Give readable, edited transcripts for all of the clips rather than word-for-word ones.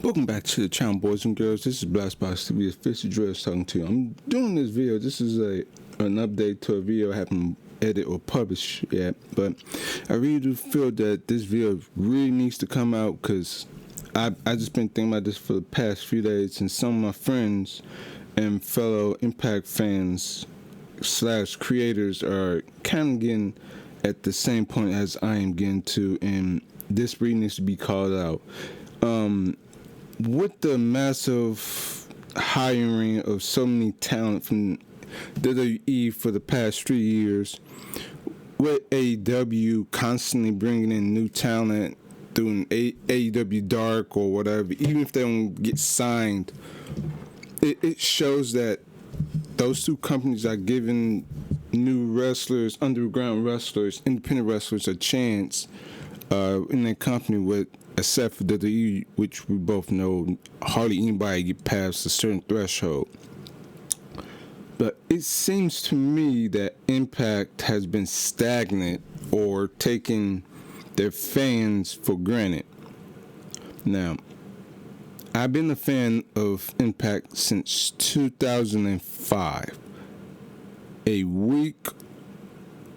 Welcome back to the channel, boys and girls. This is BlastboxxTV, official Dress talking to you. I'm doing this video. This is an update to a video I haven't edited or published yet, but I really do feel that this video really needs to come out because I just been thinking about this for the past few days, and some of my friends and fellow Impact fans / creators are kind of getting at the same point as I am getting to, and this really needs to be called out. With the massive hiring of so many talent from WWE for the past 3 years, with AEW constantly bringing in new talent through AEW Dark or whatever, even if they don't get signed, it shows that those two companies are giving new wrestlers, underground wrestlers, independent wrestlers a chance in their company, with except for WWE, which we both know hardly anybody get past a certain threshold. But it seems to me that Impact has been stagnant or taking their fans for granted. Now, I've been a fan of Impact since 2005, a week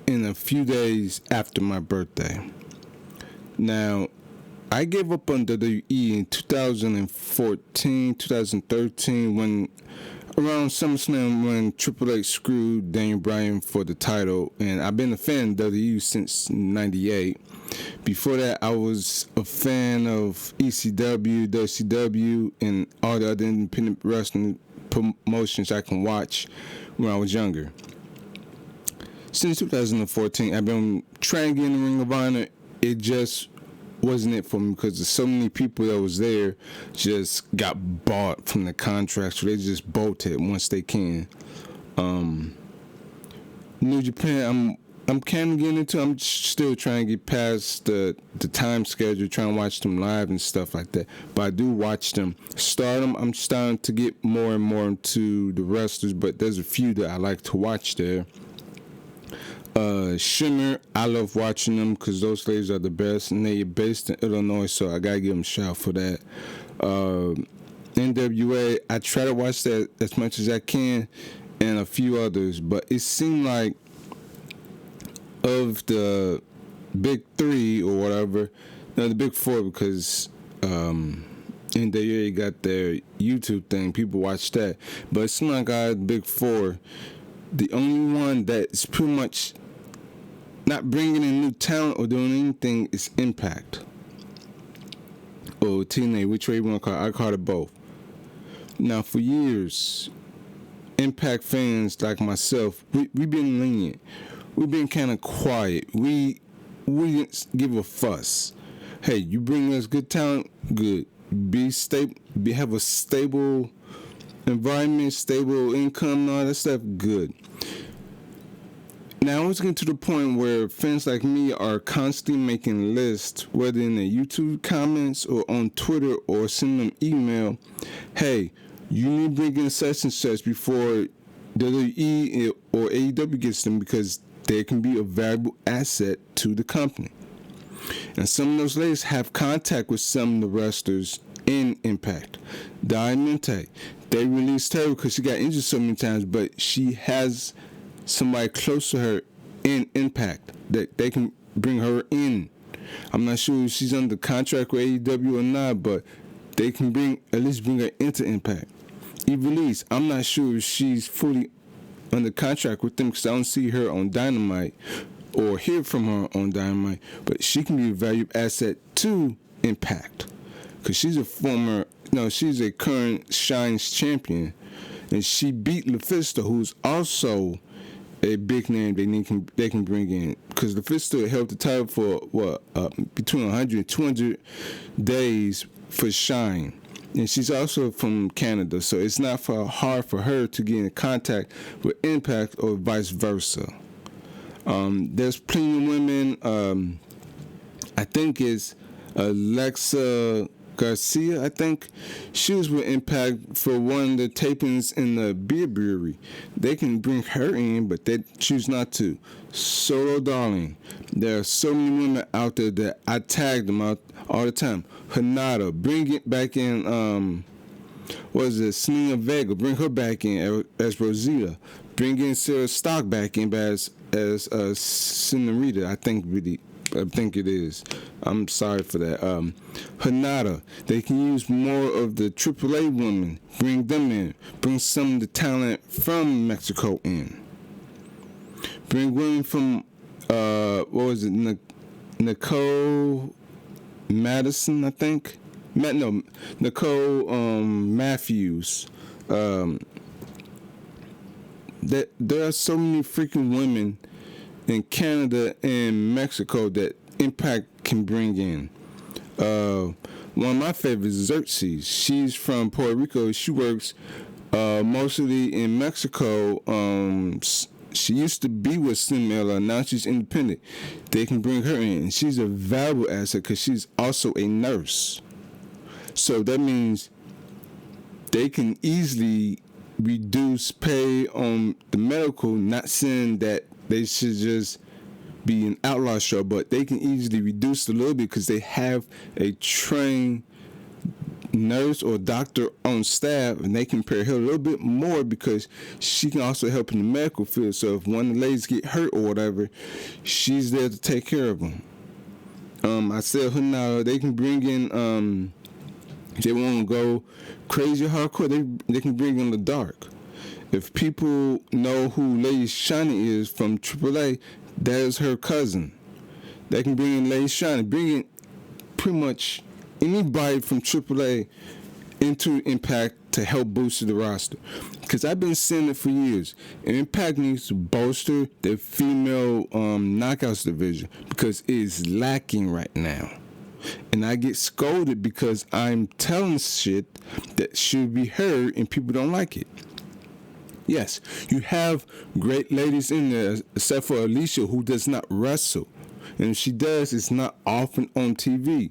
and a few days after my birthday. Now, I gave up on WWE in 2014, 2013, when around SummerSlam, when Triple H screwed Daniel Bryan for the title, and I've been a fan of WWE since '98. Before that, I was a fan of ECW, WCW, and all the other independent wrestling promotions I can watch when I was younger. Since 2014, I've been trying to get in the Ring of Honor. It just wasn't it for me because there's so many people that was there just got bought from the contract, so they just bolted once they can. New Japan, I'm kind of getting into. I'm still trying to get past the time schedule, trying to watch them live and stuff like that. But I do watch them. Stardom, I'm starting to get more and more into the wrestlers, but there's a few that I like to watch there. Shimmer, I love watching them because those ladies are the best, and they're based in Illinois, so I gotta give them a shout for that. NWA, I try to watch that as much as I can, and a few others, but it seemed like of the big three or whatever, no, the big four, because NWA got their YouTube thing, people watch that, but it seemed like out of the big four, the only one that's pretty much not bringing in new talent or doing anything is Impact. Or TNA, which way you want to call it. I call it both. Now, for years, Impact fans like myself, we've been lenient. We've been kind of quiet. We didn't give a fuss. Hey, you bring us good talent, good. Be stable, have a stable environment, stable income, and all that stuff, good. Now, it's getting to the point where fans like me are constantly making lists, whether in the YouTube comments or on Twitter, or send them email. Hey, you need to bring in such and such before WWE or AEW gets them, because they can be a valuable asset to the company. And some of those ladies have contact with some of the wrestlers in Impact. Diamante, they released her because she got injured so many times, but she has somebody close to her in Impact that they can bring her in. I'm not sure if she's under contract with AEW or not, but they can at least bring her into Impact. Evilise, I'm not sure if she's fully under contract with them because I don't see her on Dynamite or hear from her on Dynamite, but she can be a valuable asset to Impact because she's she's a current Shines champion, and she beat LuFisto, who's also a big name they can bring in, because LuFisto held the title for between 100 and 200 days for Shine, and she's also from Canada, so it's not hard for her to get in contact with Impact or vice versa. There's plenty of women. I think it's Alexa Garcia, I think. She was with Impact for one of the tapings in the beer brewery. They can bring her in, but they choose not to. Solo Darling. There are so many women out there that I tag them out all the time. Hanada, bring it back in. What is it? Selena Vega, bring her back in as Rosita. Bring in Sarah Stock back in as Senorita. I think it is. I'm sorry for that. Hanada, they can use more of the AAA women. Bring them in. Bring some of the talent from Mexico in. Bring women from what was it? Nicole Madison, I think. No, Nicole Matthews. There are so many freaking women in Canada and Mexico that Impact can bring in. One of my favorites is Xerxes. She's from Puerto Rico. She works mostly in Mexico. She used to be with Cinderella. Now she's independent. They can bring her in. She's a valuable asset because she's also a nurse. So that means they can easily reduce pay on the medical, not saying that they should just be an outlaw show, but they can easily reduce it a little bit because they have a trained nurse or doctor on staff, and they can pay her a little bit more because she can also help in the medical field. So if one of the ladies get hurt or whatever, she's there to take care of them. I said her now, they can bring in if they want to go crazy hardcore, they can bring in the dark. If people know who Lady Shani is from AAA, that is her cousin. They can bring in Lady Shani, bring in pretty much anybody from AAA into Impact to help boost the roster. Because I've been saying it for years. Impact needs to bolster the female knockouts division because it is lacking right now. And I get scolded because I'm telling shit that should be heard and people don't like it. Yes, you have great ladies in there, except for Alicia, who does not wrestle. And if she does, it's not often on TV.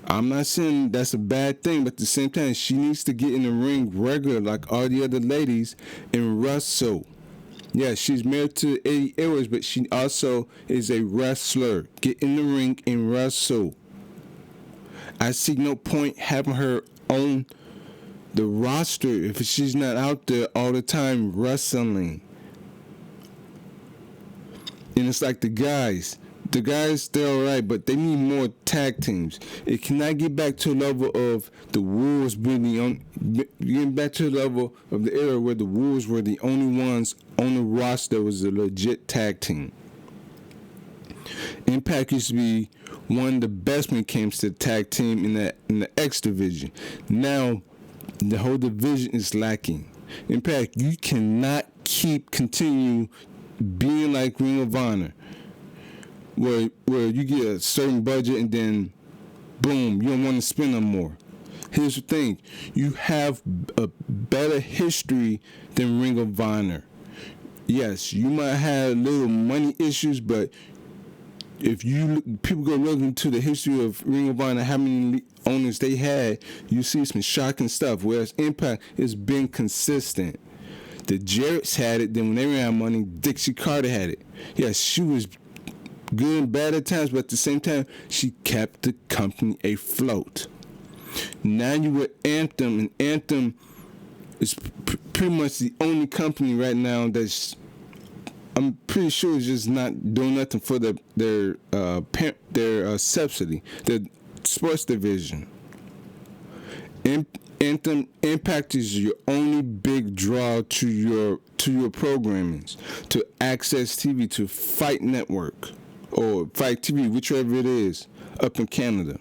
I'm not saying that's a bad thing, but at the same time, she needs to get in the ring regular like all the other ladies and wrestle. Yeah, she's married to Eddie Edwards, but she also is a wrestler. Get in the ring and wrestle. I see no point having her on the roster if she's not out there all the time wrestling. And it's like the guys, they're alright, but they need more tag teams. It cannot get back to a level of the Wolves getting back to the level of the era where the Wolves were the only ones on the roster that was a legit tag team. Impact used to be one of the best when it came to the tag team in the X division. Now the whole division is lacking. Impact, you cannot continue being like Ring of Honor, where you get a certain budget and then boom, you don't want to spend no more. Here's the thing, you have a better history than Ring of Honor. Yes, you might have little money issues, but if people go look into the history of Ring of Honor, how many owners they had, you see some shocking stuff. Whereas Impact has been consistent. The Jarretts had it, then when they ran out of money, Dixie Carter had it. Yes, she was good and bad at times, but at the same time, she kept the company afloat. Now you with Anthem, and Anthem is pretty much the only company right now that's, I'm pretty sure, it's just not doing nothing for their subsidy, their sports division. Anthem Impact is your only big draw to your programmings, to Access TV, to Fight Network, or Fight TV, whichever it is, up in Canada.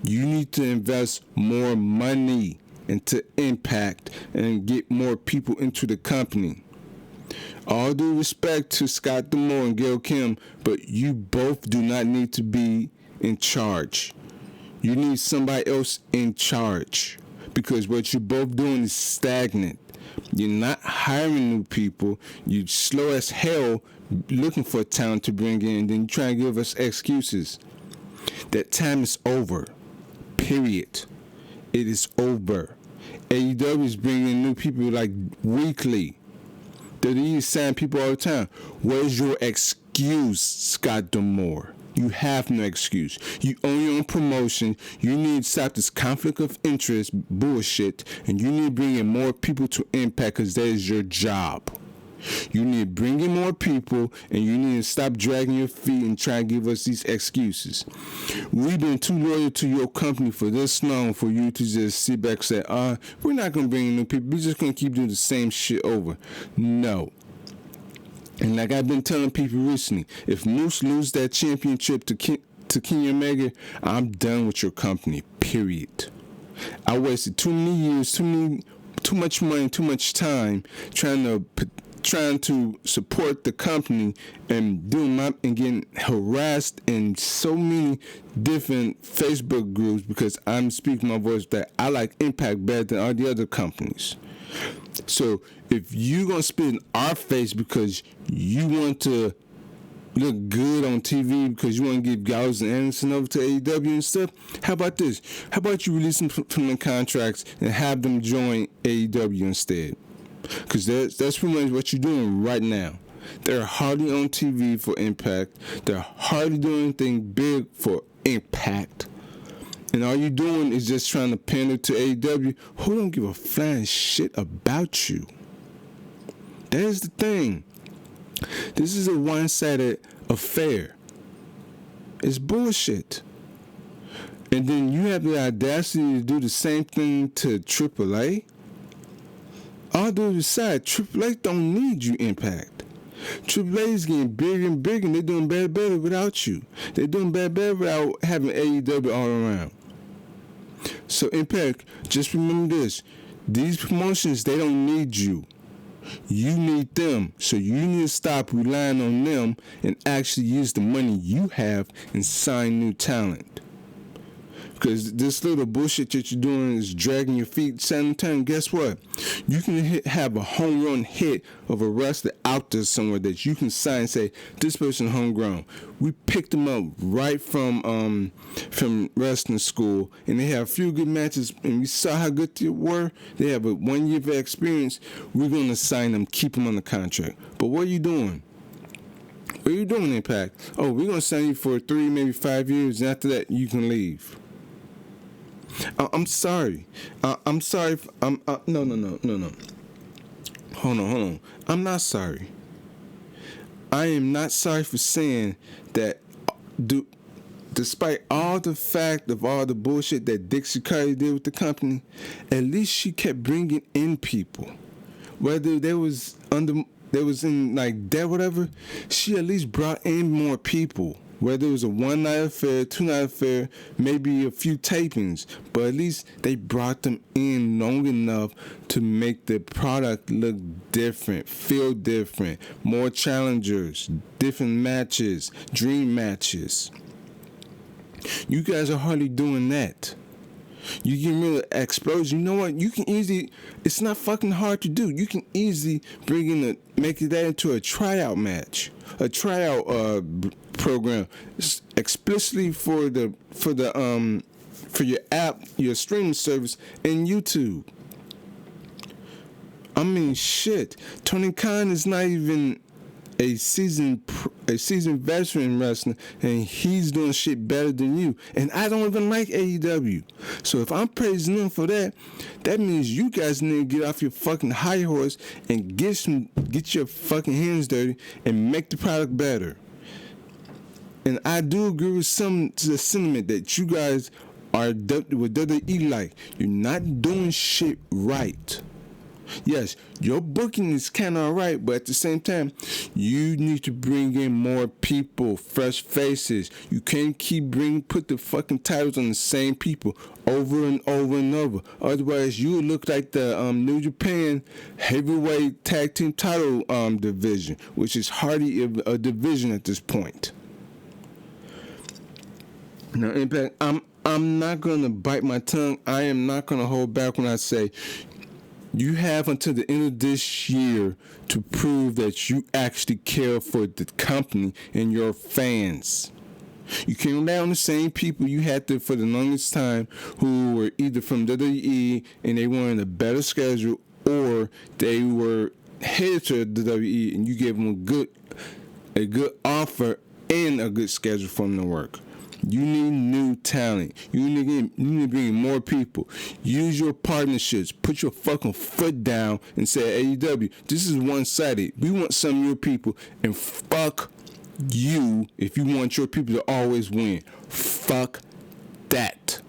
You need to invest more money into Impact and get more people into the company. All due respect to Scott D'Amore and Gail Kim, but you both do not need to be in charge. You need somebody else in charge, because what you're both doing is stagnant. You're not hiring new people. You're slow as hell looking for talent to bring in, and then you try and give us excuses. That time is over. Period. It is over. AEW is bringing in new people like weekly. WWE sign people all the time. Where's your excuse, Scott D'Amore? You have no excuse. You own your own promotion. You need to stop this conflict of interest bullshit, and you need to bring in more people to Impact because that is your job. You need to bring in more people, and you need to stop dragging your feet and try to give us these excuses. We've been too loyal to your company for this long for you to just sit back and say, we're not going to bring in new people. We're just going to keep doing the same shit over. No. And like I've been telling people recently, if Moose lose that championship to Kenny Omega, I'm done with your company, period. I wasted too many years, too much money, too much time trying to support the company and getting harassed in so many different Facebook groups because I'm speaking my voice that I like Impact better than all the other companies. So if you're going to spit in our face because you want to look good on TV because you want to give Gallows and Anderson over to AEW and stuff, how about this? How about you release them from the contracts and have them join AEW instead? Because that's pretty much what you're doing right now. They're hardly on TV for Impact. They're hardly doing anything big for Impact. And all you're doing is just trying to pander to AEW, who don't give a flying shit about you. That is the thing. This is a one-sided affair. It's bullshit. And then you have the audacity to do the same thing to AAA. All due aside, AAA don't need you, Impact. AAA is getting bigger and bigger, and they're doing better without you. They're doing better without having AEW all around. So, Impact, just remember this. These promotions, they don't need you. You need them. So you need to stop relying on them and actually use the money you have and sign new talent. Because this little bullshit that you're doing is dragging your feet. Sometimes, guess what? You can have a home run hit of a wrestler out there somewhere that you can sign and say, this person homegrown. We picked them up right from wrestling school, and they have a few good matches, and we saw how good they were. They have a 1 year of experience. We're going to sign them, keep them on the contract. But what are you doing? What are you doing, Impact? Oh, we're going to sign you for 3, maybe 5 years, and after that, you can leave. I'm sorry. I'm sorry. No. Hold on. I'm not sorry. I am not sorry for saying that. Despite all the fact of all the bullshit that Dixie Carter did with the company, at least she kept bringing in people. Whether they was in like debt, whatever, she at least brought in more people. Whether it was a 1-night affair, 2-night affair, maybe a few tapings, but at least they brought them in long enough to make the product look different, feel different, more challengers, different matches, dream matches. You guys are hardly doing that. You get rid of explosion. You know what? You can easily. It's not fucking hard to do. You can easily make that into a tryout match, a tryout program, explicitly for your app, your streaming service, and YouTube. I mean, shit. Tony Khan is not even a seasoned veteran wrestler, and he's doing shit better than you. And I don't even like AEW. So if I'm praising him for that, that means you guys need to get off your fucking high horse and get your fucking hands dirty and make the product better. And I do agree with some to the sentiment that you guys are with WWE like. You're not doing shit right. Yes, your booking is kind of alright, but at the same time, you need to bring in more people, fresh faces. You can't keep put the fucking titles on the same people over and over and over. Otherwise, you will look like the New Japan heavyweight tag team title division, which is hardly a division at this point. Now, Impact, I'm not gonna bite my tongue. I am not gonna hold back when I say, you have until the end of this year to prove that you actually care for the company and your fans. You can't rely on the same people you had to for the longest time who were either from WWE and they were in a better schedule, or they were headed to the WWE and you gave them a good offer and a good schedule for them to work. You need new talent. You need to bring in more people. Use your partnerships. Put your fucking foot down and say, AEW, this is one-sided. We want some of your people, and fuck you if you want your people to always win. Fuck that.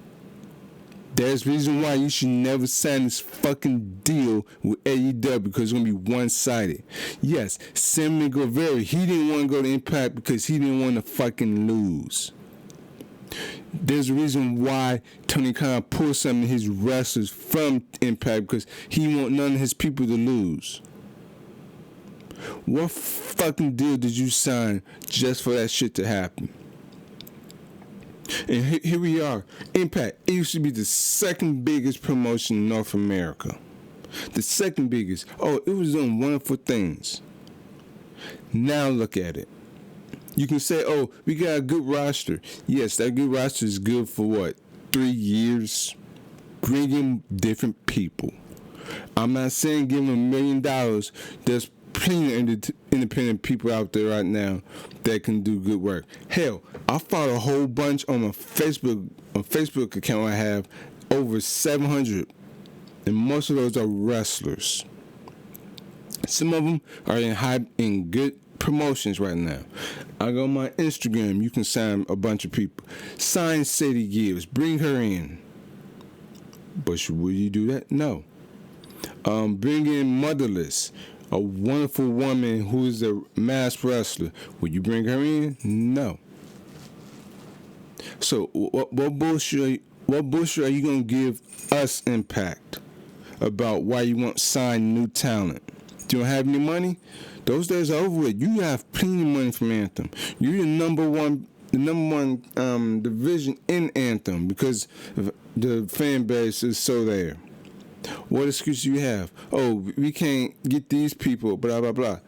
There's reason why you should never sign this fucking deal with AEW, because it's going to be one-sided. Yes, Sammy Guevara, he didn't want to go to Impact because he didn't want to fucking lose. There's a reason why Tony Khan pulled some of his wrestlers from Impact, because he want none of his people to lose. What fucking deal did you sign just for that shit to happen? And here we are. Impact, it used to be the second biggest promotion in North America. The second biggest. Oh, it was doing wonderful things. Now look at it. You can say, oh, we got a good roster. Yes, that good roster is good for what? 3 years? Bring in different people. I'm not saying give them $1 million. There's plenty of independent people out there right now that can do good work. Hell, I follow a whole bunch on my Facebook account. I have over 700, and most of those are wrestlers. Some of them are in good promotions right now. I go on my Instagram, you can sign a bunch of people. Sign Sadie Gibbs, bring her in. But will you do that? No. Bring in Motherless, a wonderful woman who is a mass wrestler. Will you bring her in? No. So what bullshit are you gonna give us, Impact, about why you want to sign new talent? Do you don't have any money? Those days are over with. You have plenty of money from Anthem. You're the number one division in Anthem because the fan base is so there. What excuse do you have? Oh, we can't get these people, blah, blah, blah.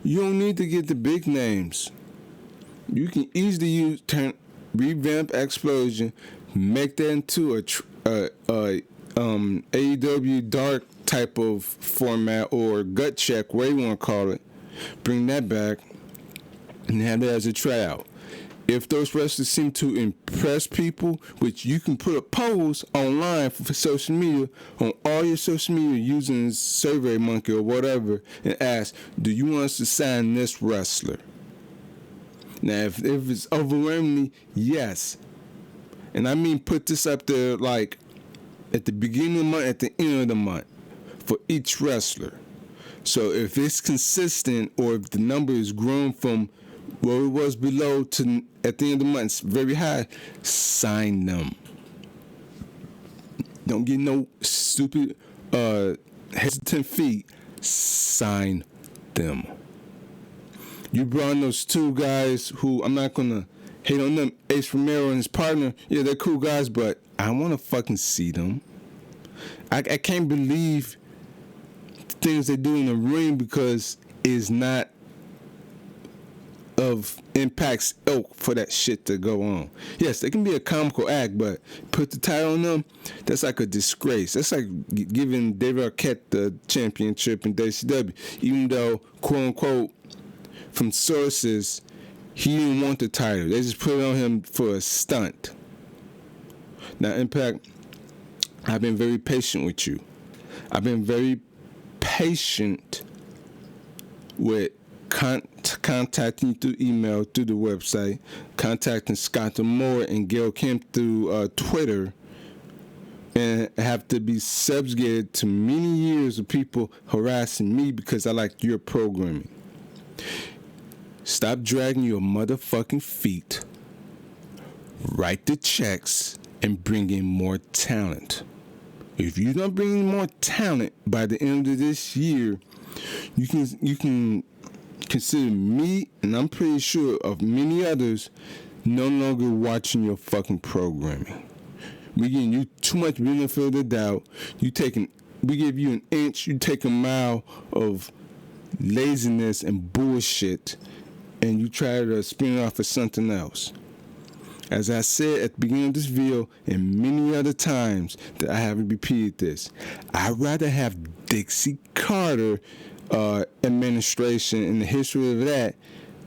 You don't need to get the big names. You can easily revamp Explosion, make that into a AEW Dark type of format or gut check, whatever you want to call it. Bring that back and have that as a tryout. If those wrestlers seem to impress people, which you can put a post online for social media, on all your social media using SurveyMonkey or whatever, and ask, do you want us to sign this wrestler? Now, if it's overwhelmingly yes, and I mean put this up there like at the beginning of the month, at the end of the month, for each wrestler. So if it's consistent, or if the number is grown from where it was below to at the end of the month, it's very high, sign them. Don't get no stupid hesitant feet. Sign them. You brought in those two guys who, I'm not gonna hate on them, Ace Romero and his partner. Yeah, they're cool guys, but I want to fucking see them. I can't believe things they do in the ring, because it's not of Impact's ilk for that shit to go on. Yes, they can be a comical act, but put the title on them, that's like a disgrace. That's like giving David Arquette the championship in WCW, even though, quote unquote, from sources, he didn't want the title. They just put it on him for a stunt. Now, Impact, I've been very patient with you. I've been very patient with contacting you through email, through the website, contacting Scott Moore and Gail Kemp through Twitter, and have to be subjugated to many years of people harassing me because I like your programming. Stop dragging your motherfucking feet. Write the checks and bring in more talent. If you don't bring in more talent by the end of this year, you can consider me, and I'm pretty sure of many others, no longer watching your fucking programming. We giving you too much benefit of the doubt. We give you an inch, you take a mile of laziness and bullshit, and you try to spin it off as something else. As I said at the beginning of this video, and many other times that I haven't repeated this, I'd rather have Dixie Carter administration in the history of that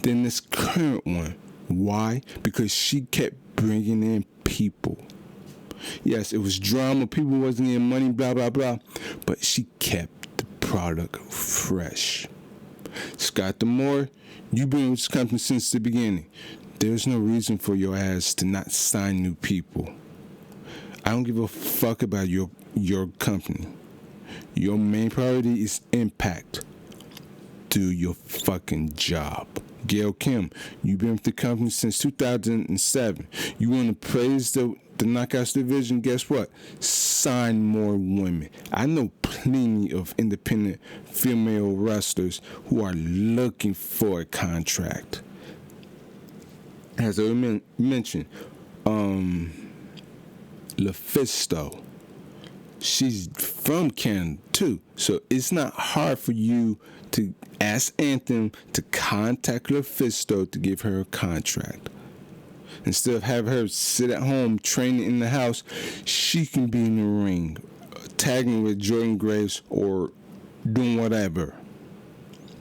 than this current one. Why? Because she kept bringing in people. Yes, it was drama. People wasn't getting money, blah, blah, blah. But she kept the product fresh. Scott Demore, you've been with this company since the beginning. There's no reason for your ass to not sign new people. I don't give a fuck about your company. Your main priority is impact. Do your fucking job. Gail Kim, you've been with the company since 2007. You want to praise the Knockouts division? Guess what? Sign more women. I know plenty of independent female wrestlers who are looking for a contract. As I mentioned, LaFisto, she's from Canada too, so it's not hard for you to ask Anthem to contact LaFisto to give her a contract. Instead of having her sit at home training in the house, she can be in the ring, tagging with Jordan Graves or doing whatever.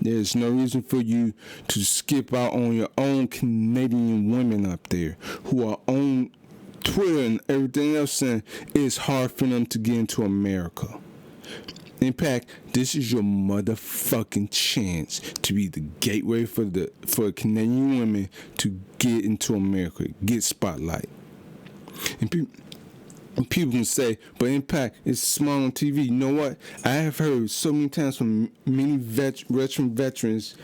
There's no reason for you to skip out on your own Canadian women up there who are on Twitter and everything else saying it's hard for them to get into America. Impact, this is your motherfucking chance to be the gateway for Canadian women to get into America, get spotlight. And people can say, but Impact is small on TV. You know what? I have heard so many times from many veterans,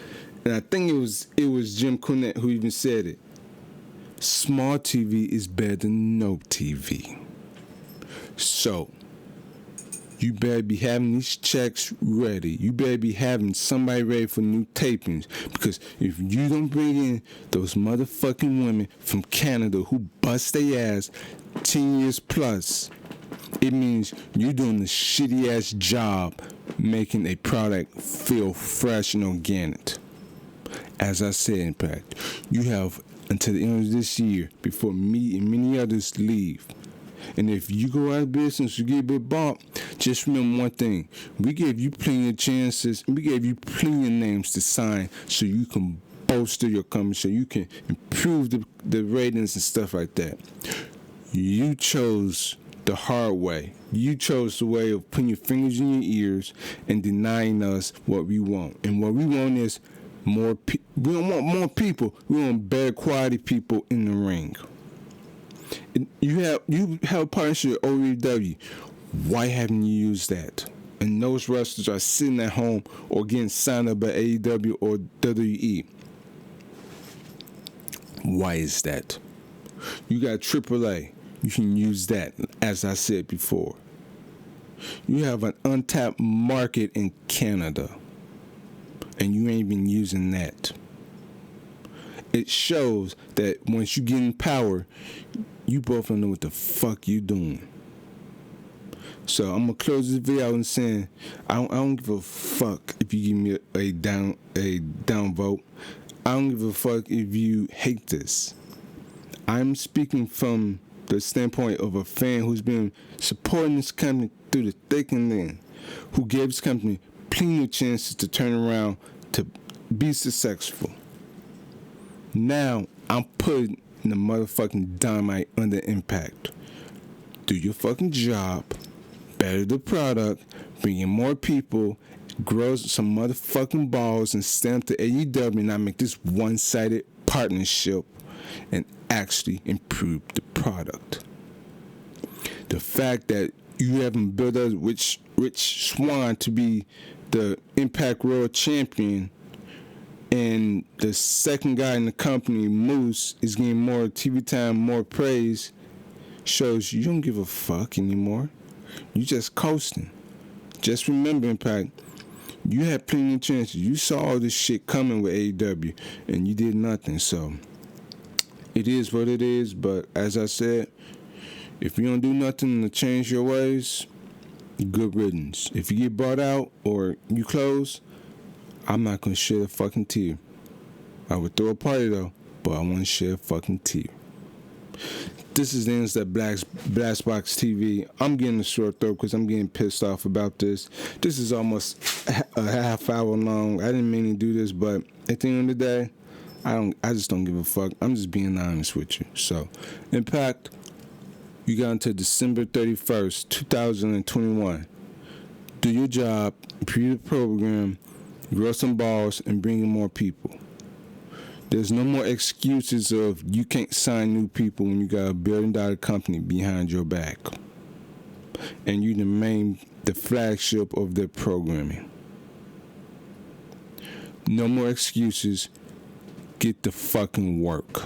and I think it was Jim Cornette who even said it. Small TV is better than no TV. So, you better be having these checks ready. You better be having somebody ready for new tapings. Because if you don't bring in those motherfucking women from Canada who bust their ass 10 years plus, it means you're doing a shitty ass job making a product feel fresh and organic. As I said, Impact, you have until the end of this year before me and many others leave. And if you go out of business, you get a bit bumped, just remember one thing. We gave you plenty of chances, and we gave you plenty of names to sign so you can bolster your company, so you can improve the ratings and stuff like that. You chose the hard way. You chose the way of putting your fingers in your ears and denying us what we want. And what we want is more we don't want more people. We want better quality people in the ring. You have a partnership with OVW. Why haven't you used that? And those wrestlers are sitting at home or getting signed up by AEW or WWE. Why is that? You got AAA. You can use that, as I said before. You have an untapped market in Canada, and you ain't been using that. It shows that once you get in power, you both don't know what the fuck you doing. So I'm gonna close this video out and saying I don't give a fuck if you give me a down vote. I don't give a fuck if you hate this. I'm speaking from the standpoint of a fan who's been supporting this company through the thick and thin, who gave this company plenty of chances to turn around to be successful. Now I'm putting the motherfucking dynamite under Impact. Do your fucking job, better the product, bring in more people, grow some motherfucking balls, and stand to AEW and not make this one-sided partnership and actually improve the product. The fact that you haven't built up Rich Swann to be the Impact World Champion, and the second guy in the company, Moose, is getting more TV time, more praise, shows you don't give a fuck anymore. You just coasting. Just remember, Impact, you had plenty of chances. You saw all this shit coming with AEW, and you did nothing. So it is what it is. But as I said, if you don't do nothing to change your ways, good riddance. If you get bought out or you close, I'm not going to shed a fucking tear. I would throw a party though, but I want to shed a fucking tear. This is the ends that BlastboxxTV. I'm getting a short throat because I'm getting pissed off about this. This is almost a half hour long. I didn't mean to do this, but at the end of the day, I just don't give a fuck. I'm just being honest with you. So, Impact, you got until December 31st, 2021. Do your job, improve the program, grow some balls, and bring in more people. There's no more excuses of you can't sign new people when you got $1 billion company behind your back. And you the flagship of their programming. No more excuses. Get the fucking work.